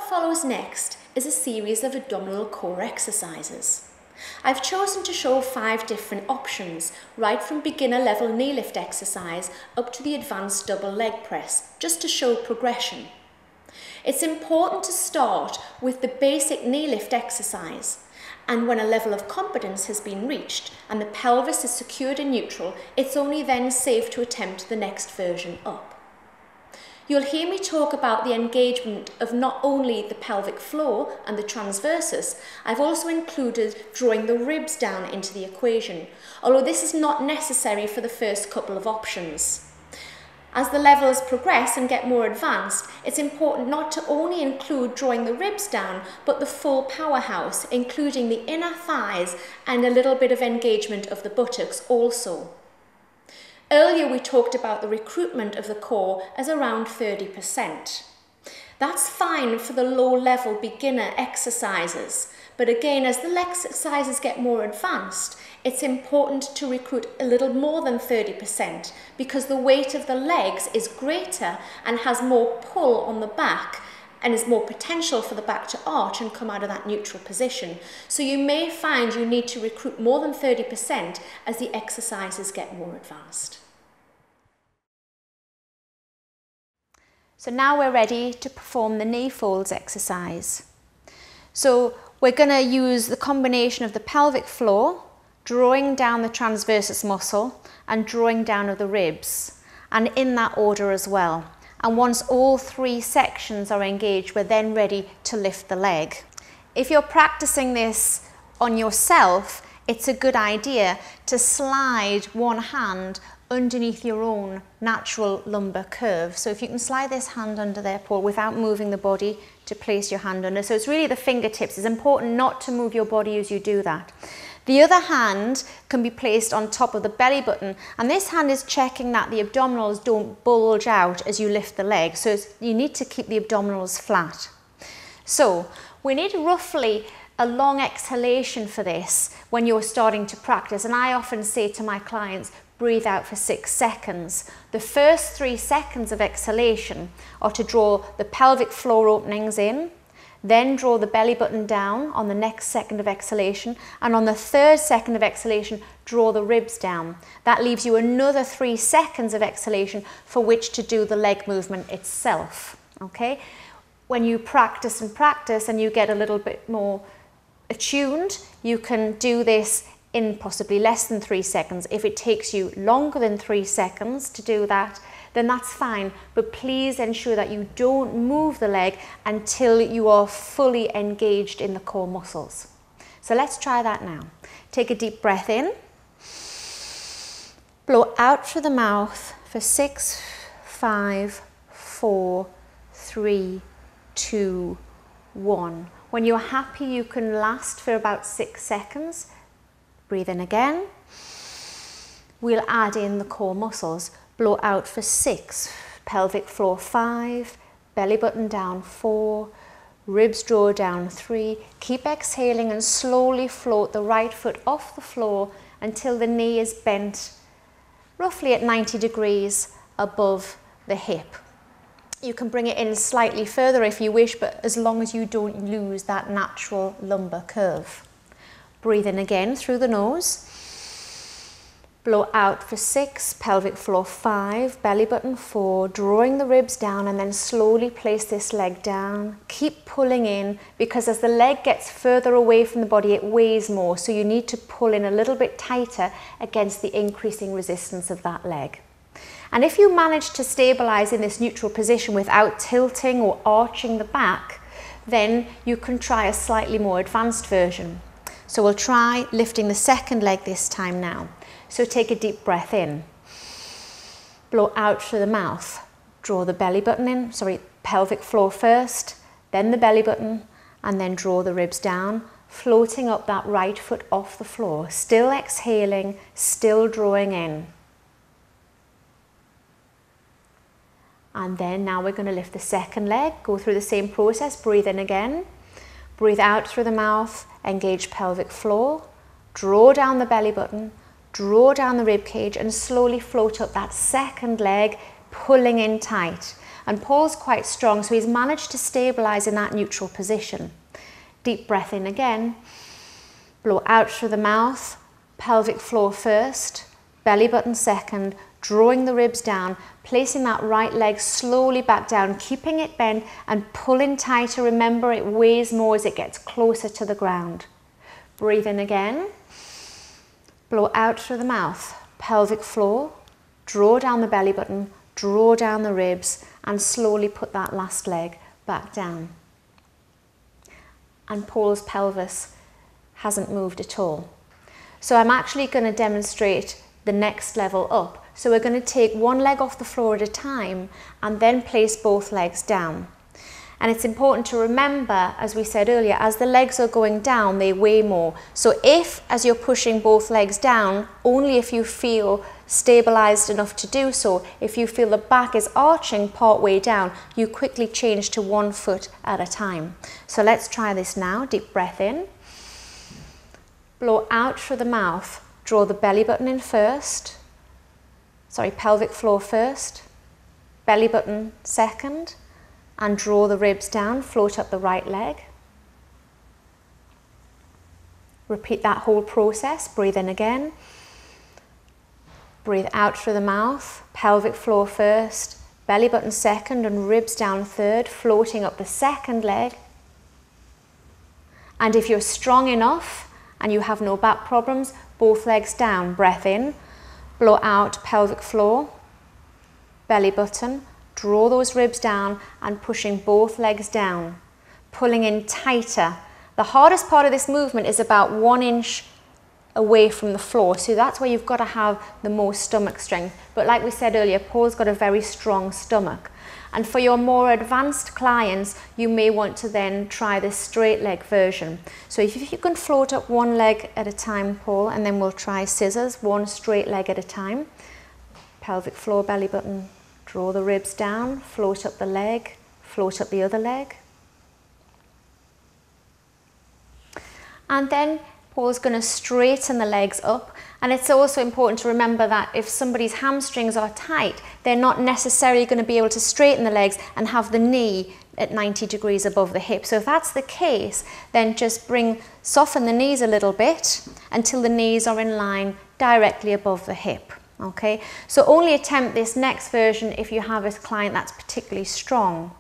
What follows next is a series of abdominal core exercises. I've chosen to show 5 different options, right from beginner level knee lift exercise up to the advanced double leg press, just to show progression. It's important to start with the basic knee lift exercise, and when a level of competence has been reached and the pelvis is secured in neutral, it's only then safe to attempt the next version up. You'll hear me talk about the engagement of not only the pelvic floor and the transversus, I've also included drawing the ribs down into the equation, although this is not necessary for the first couple of options. As the levels progress and get more advanced, it's important not to only include drawing the ribs down, but the full powerhouse, including the inner thighs and a little bit of engagement of the buttocks also. Earlier we talked about the recruitment of the core as around 30%. That's fine for the low-level beginner exercises, but again, as the exercises get more advanced, it's important to recruit a little more than 30% because the weight of the legs is greater and has more pull on the back and is more potential for the back to arch and come out of that neutral position. So you may find you need to recruit more than 30% as the exercises get more advanced. So now we're ready to perform the knee folds exercise. So we're going to use the combination of the pelvic floor, drawing down the transversus muscle and drawing down of the ribs, and in that order as well. And once all 3 sections are engaged, we're then ready to lift the leg. If you're practicing this on yourself, it's a good idea to slide one hand underneath your own natural lumbar curve. So if you can slide this hand under there, Paul, without moving the body to place your hand under. So it's really the fingertips. It's important not to move your body as you do that. The other hand can be placed on top of the belly button, and this hand is checking that the abdominals don't bulge out as you lift the leg. So you need to keep the abdominals flat. So we need roughly a long exhalation for this when you're starting to practice, and I often say to my clients, breathe out for 6 seconds. The first 3 seconds of exhalation are to draw the pelvic floor openings in, then draw the belly button down on the next second of exhalation, and on the 3rd second of exhalation, draw the ribs down. That leaves you another 3 seconds of exhalation for which to do the leg movement itself. Okay? When you practice and you get a little bit more attuned, you can do this in possibly less than 3 seconds. If it takes you longer than 3 seconds to do that, then that's fine, but please ensure that you don't move the leg until you are fully engaged in the core muscles. So let's try that now. Take a deep breath in, blow out through the mouth for 6, 5, 4, 3, 2, 1. When you're happy, you can last for about 6 seconds. Breathe in again. We'll add in the core muscles. Blow out for 6, pelvic floor 5, belly button down 4, ribs draw down 3. Keep exhaling and slowly float the right foot off the floor until the knee is bent roughly at 90 degrees above the hip. You can bring it in slightly further if you wish, but as long as you don't lose that natural lumbar curve. Breathe in again through the nose. Blow out for 6, pelvic floor 5, belly button 4, drawing the ribs down, and then slowly place this leg down. Keep pulling in, because as the leg gets further away from the body, it weighs more, so you need to pull in a little bit tighter against the increasing resistance of that leg. And if you manage to stabilize in this neutral position without tilting or arching the back, then you can try a slightly more advanced version. So we'll try lifting the 2nd leg this time now. So take a deep breath in, blow out through the mouth, draw the belly button in, pelvic floor first, then the belly button, and then draw the ribs down, floating up that right foot off the floor, still exhaling, still drawing in. And then now we're going to lift the 2nd leg, go through the same process, breathe in again, breathe out through the mouth, engage pelvic floor, draw down the belly button, draw down the rib cage, and slowly float up that 2nd leg, pulling in tight. And Paul's quite strong, so he's managed to stabilise in that neutral position. Deep breath in again. Blow out through the mouth, pelvic floor first, belly button second, drawing the ribs down, placing that right leg slowly back down, keeping it bent and pulling tighter. Remember, it weighs more as it gets closer to the ground. Breathe in again. Blow out through the mouth, pelvic floor, draw down the belly button, draw down the ribs, and slowly put that last leg back down. And Paul's pelvis hasn't moved at all. So I'm actually going to demonstrate the next level up. So we're going to take one leg off the floor at a time and then place both legs down. And it's important to remember, as we said earlier, as the legs are going down, they weigh more. So if, as you're pushing both legs down, only if you feel stabilized enough to do so, if you feel the back is arching part way down, you quickly change to 1 foot at a time. So let's try this now. Deep breath in. Blow out through the mouth. Draw the belly button in first. Pelvic floor first. Belly button second. And draw the ribs down, float up the right leg. Repeat that whole process. Breathe in again. Breathe out through the mouth, pelvic floor first, belly button second and ribs down third, floating up the second leg. And if you're strong enough and you have no back problems, both legs down. Breath in, blow out, pelvic floor, belly button, draw those ribs down and pushing both legs down, pulling in tighter. The hardest part of this movement is about 1 inch away from the floor, so that's where you've got to have the most stomach strength. But like we said earlier, Paul's got a very strong stomach. And for your more advanced clients, you may want to then try this straight leg version. So if you can float up 1 leg at a time, Paul, and then we'll try scissors, 1 straight leg at a time. Pelvic floor, belly button, draw the ribs down, float up the leg, float up the other leg. And then Paul's going to straighten the legs up. And it's also important to remember that if somebody's hamstrings are tight, they're not necessarily going to be able to straighten the legs and have the knee at 90 degrees above the hip. So if that's the case, then just soften the knees a little bit until the knees are in line directly above the hip. Okay, so only attempt this next version if you have a client that's particularly strong.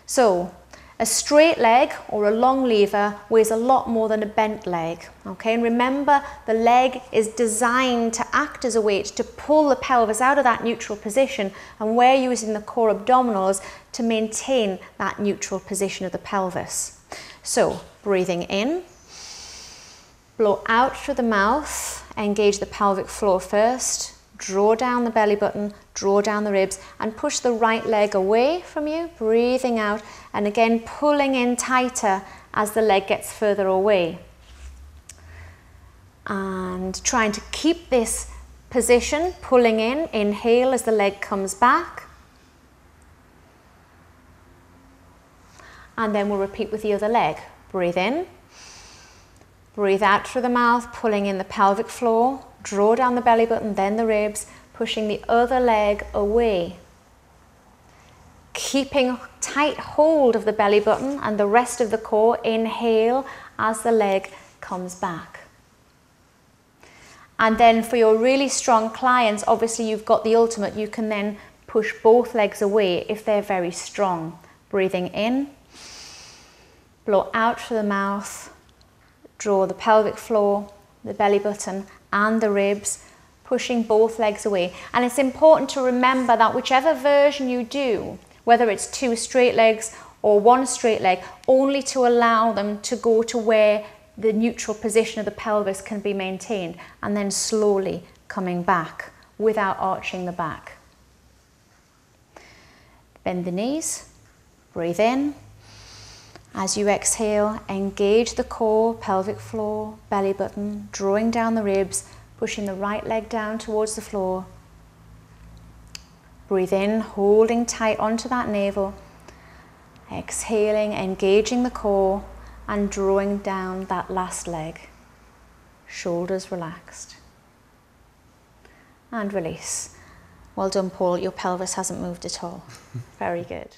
So a straight leg or a long lever weighs a lot more than a bent leg. Okay, and remember, the leg is designed to act as a weight to pull the pelvis out of that neutral position, and we're using the core abdominals to maintain that neutral position of the pelvis. So breathing in, blow out through the mouth, engage the pelvic floor first. Draw down the belly button, draw down the ribs and push the right leg away from you, breathing out and again pulling in tighter as the leg gets further away. And trying to keep this position, pulling in, inhale as the leg comes back. And then we'll repeat with the other leg. Breathe in, breathe out through the mouth, pulling in the pelvic floor. Draw down the belly button, then the ribs, pushing the other leg away. Keeping tight hold of the belly button and the rest of the core. Inhale as the leg comes back. And then for your really strong clients, obviously you've got the ultimate. You can then push both legs away if they're very strong. Breathing in, blow out through the mouth, draw the pelvic floor, the belly button and the ribs, pushing both legs away. And it's important to remember that whichever version you do, whether it's 2 straight legs or 1 straight leg, only to allow them to go to where the neutral position of the pelvis can be maintained, and then slowly coming back without arching the back. Bend the knees, breathe in. As you exhale, engage the core, pelvic floor, belly button, drawing down the ribs, pushing the right leg down towards the floor. Breathe in, holding tight onto that navel. Exhaling, engaging the core and drawing down that last leg. Shoulders relaxed. And release. Well done, Paul. Your pelvis hasn't moved at all. Very good.